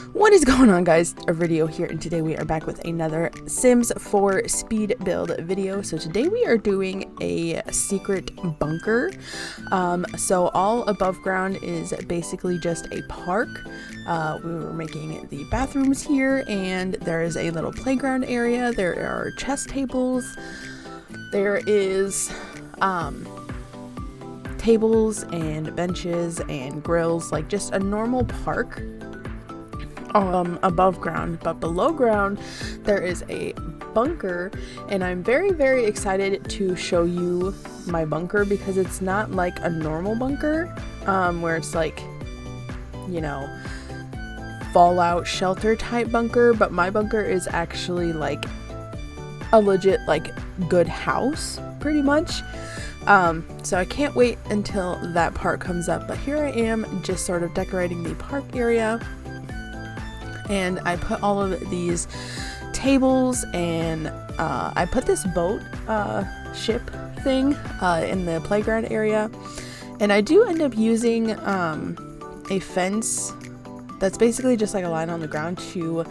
What is going on, guys? A video here, and today we are back with another Sims 4 speed build video. So today we are doing a secret bunker. So all above ground is basically just a park. We were making the bathrooms here, and there is a little playground area. There are chess tables. There is tables and benches and grills, like just a normal park above ground. But below ground there is a bunker, and I'm very excited to show you my bunker because it's not like a normal bunker where it's like, you know, fallout shelter type bunker, but my bunker is actually like a legit like good house pretty much. So I can't wait until that part comes up, but here I am just sort of decorating the park area, and I put all of these tables, and I put this boat ship thing in the playground area, and I do end up using a fence that's basically just like a line on the ground to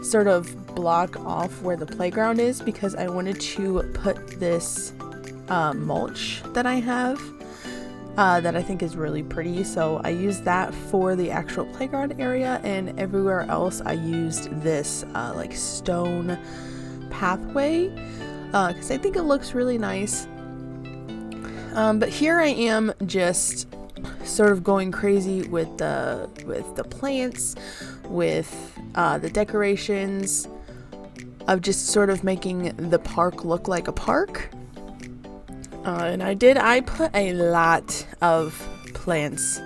sort of block off where the playground is, because I wanted to put this mulch that I have that I think is really pretty. So I used that for the actual playground area, and everywhere else I used this like stone pathway because I think it looks really nice. But here I am just sort of going crazy with the plants, with the decorations, of just sort of making the park look like a park. And I put a lot of plants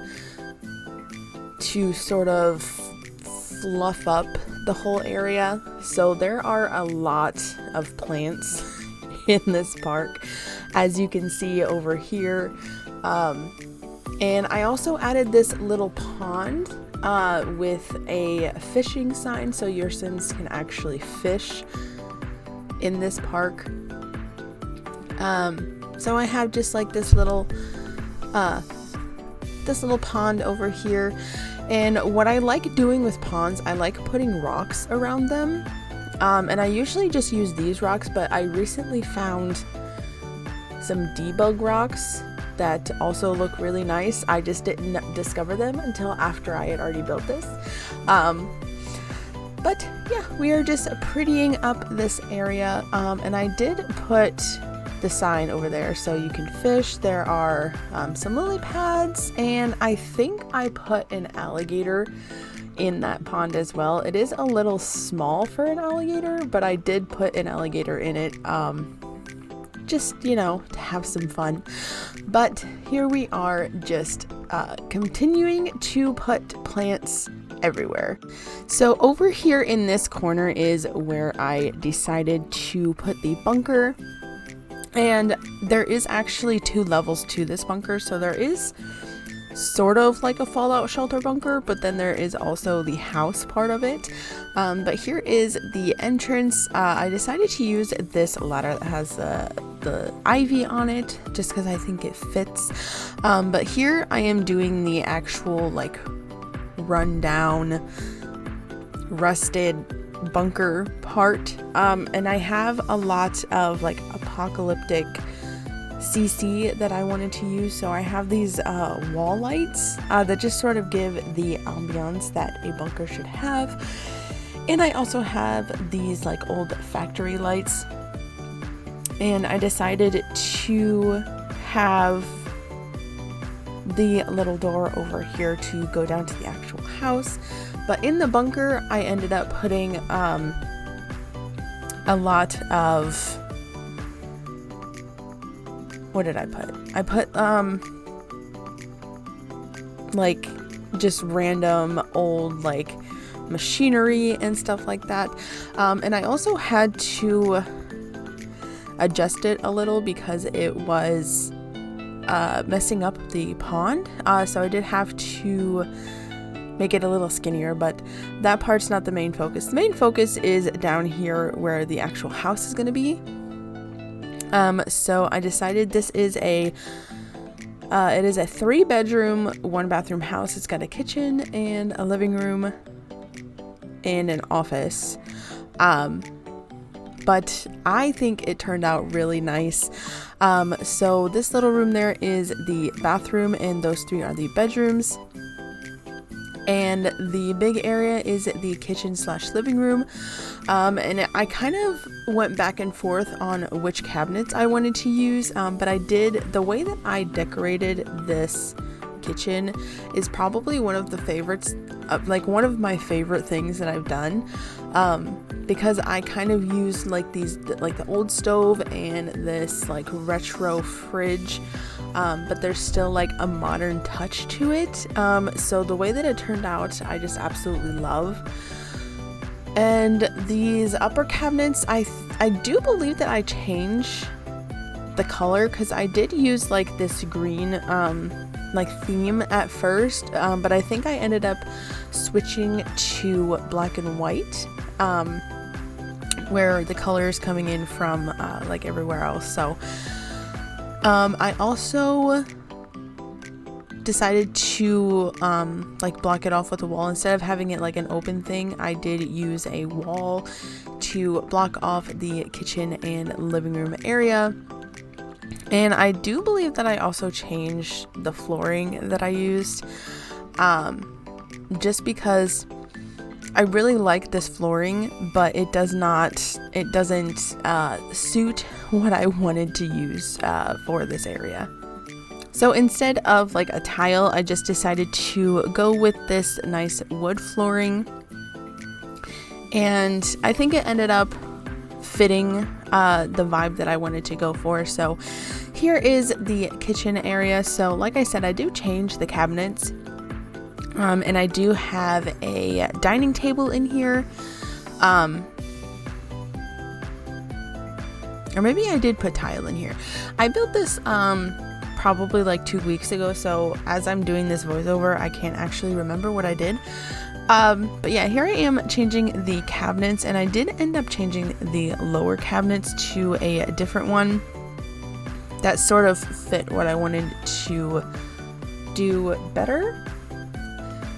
to sort of fluff up the whole area. So there are a lot of plants in this park, as you can see over here. And I also added this little pond with a fishing sign, so your Sims can actually fish in this park. So I have just like this little pond over here, and what I like doing with ponds, I like putting rocks around them, and I usually just use these rocks, but I recently found some debug rocks that also look really nice. I just didn't discover them until after I had already built this. But yeah, we are just prettying up this area, and I did put the sign over there so you can fish. There are some lily pads, and I think I put an alligator in that pond as well. It is a little small for an alligator, but I did put an alligator in it, just, you know, to have some fun. But here we are just continuing to put plants everywhere. So over here in this corner is where I decided to put the bunker. And there is actually 2 levels to this bunker. So there is sort of like a fallout shelter bunker, but then there is also the house part of it. But here is the entrance. I decided to use this ladder that has the ivy on it just because I think it fits. But here I am doing the actual like rundown, rusted bunker part, and I have a lot of like apocalyptic CC that I wanted to use. So I have these wall lights that just sort of give the ambiance that a bunker should have, and I also have these like old factory lights, and I decided to have the little door over here to go down to the actual house. But in the bunker I ended up putting a lot of, what did I put? I put like just random old like machinery and stuff like that, and I also had to adjust it a little because it was messing up the pond, so I did have to make it a little skinnier, but that part's not the main focus. The main focus is down here where the actual house is going to be. So I decided this is it is a 3-bedroom, 1-bathroom house. It's got a kitchen and a living room in an office. But I think it turned out really nice. So this little room there is the bathroom, and those 3 are the bedrooms. And the big area is the kitchen / living room. And I kind of went back and forth on which cabinets I wanted to use, but the way that I decorated this kitchen is probably one of the favorites, like one of my favorite things that I've done, because I kind of used like the old stove and this like retro fridge, but there's still like a modern touch to it. So the way that it turned out, I just absolutely love. And these upper cabinets, I do believe that I changed the color, because I did use like this green like theme at first, but I think I ended up switching to black and white, where the color is coming in from like everywhere else. So I also decided to like block it off with a wall. Instead of having it like an open thing, I did use a wall to block off the kitchen and living room area. And I do believe that I also changed the flooring that I used, just because I really like this flooring, but it doesn't suit what I wanted to use for this area. So instead of like a tile, I just decided to go with this nice wood flooring, and I think it ended up fitting the vibe that I wanted to go for. So here is the kitchen area. So like I said, I do change the cabinets, and I do have a dining table in here, or maybe I did put tile in here. I built this probably like 2 weeks ago, so as I'm doing this voiceover, I can't actually remember what I did. But yeah, here I am changing the cabinets, and I did end up changing the lower cabinets to a different one that sort of fit what I wanted to do better.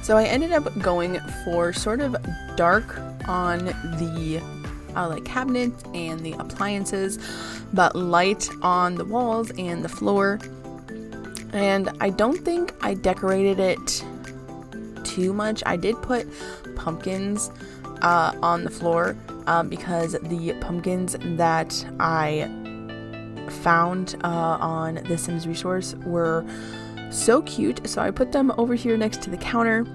So I ended up going for sort of dark on the like cabinets and the appliances, but light on the walls and the floor. And I don't think I decorated it too much. I did put pumpkins on the floor because the pumpkins that I found on the Sims resource were so cute, so I put them over here next to the counter.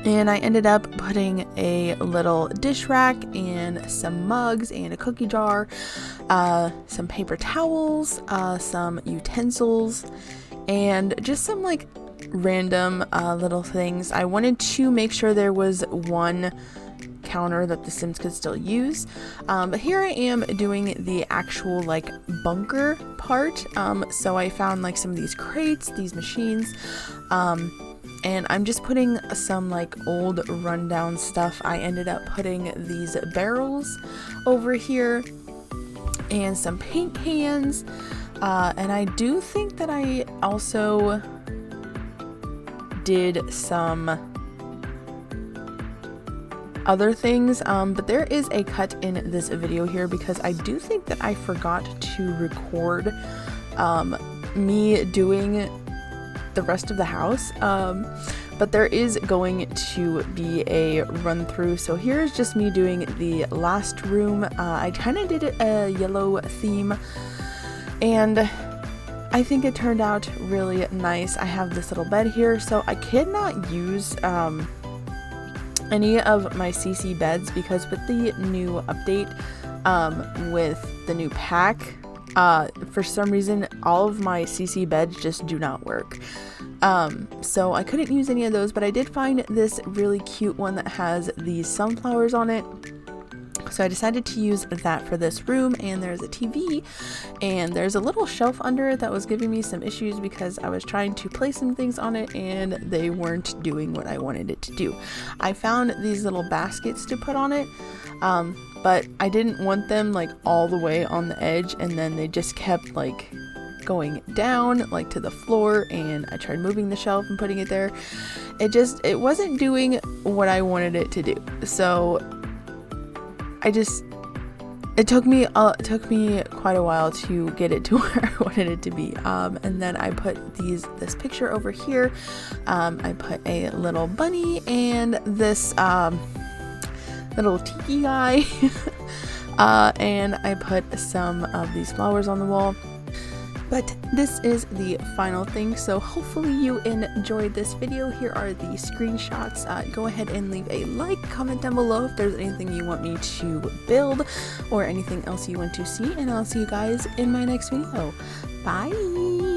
And I ended up putting a little dish rack and some mugs and a cookie jar, some paper towels, some utensils, and just some like random little things. I wanted to make sure there was one counter that the Sims could still use, but here I am doing the actual like bunker part. So I found like some of these crates, these machines, and I'm just putting some like old rundown stuff. I ended up putting these barrels over here and some paint cans, and I do think that I also did some other things, but there is a cut in this video here because I do think that I forgot to record me doing the rest of the house, but there is going to be a run through. So here's just me doing the last room. I kind of did a yellow theme, and I think it turned out really nice. I have this little bed here, so I could not use any of my CC beds because with the new update, with the new pack, for some reason all of my CC beds just do not work. So I couldn't use any of those, but I did find this really cute one that has these sunflowers on it. So I decided to use that for this room, and there's a TV and there's a little shelf under it that was giving me some issues because I was trying to place some things on it and they weren't doing what I wanted it to do. I found these little baskets to put on it, but I didn't want them like all the way on the edge, and then they just kept like going down like to the floor, and I tried moving the shelf and putting it there, it wasn't doing what I wanted it to do. So it took me quite a while to get it to where I wanted it to be. And then I put this picture over here. I put a little bunny and this little tiki guy. And I put some of these flowers on the wall. But this is the final thing, so hopefully you enjoyed this video. Here are the screenshots. Go ahead and leave a like, comment down below if there's anything you want me to build or anything else you want to see, and I'll see you guys in my next video. Bye!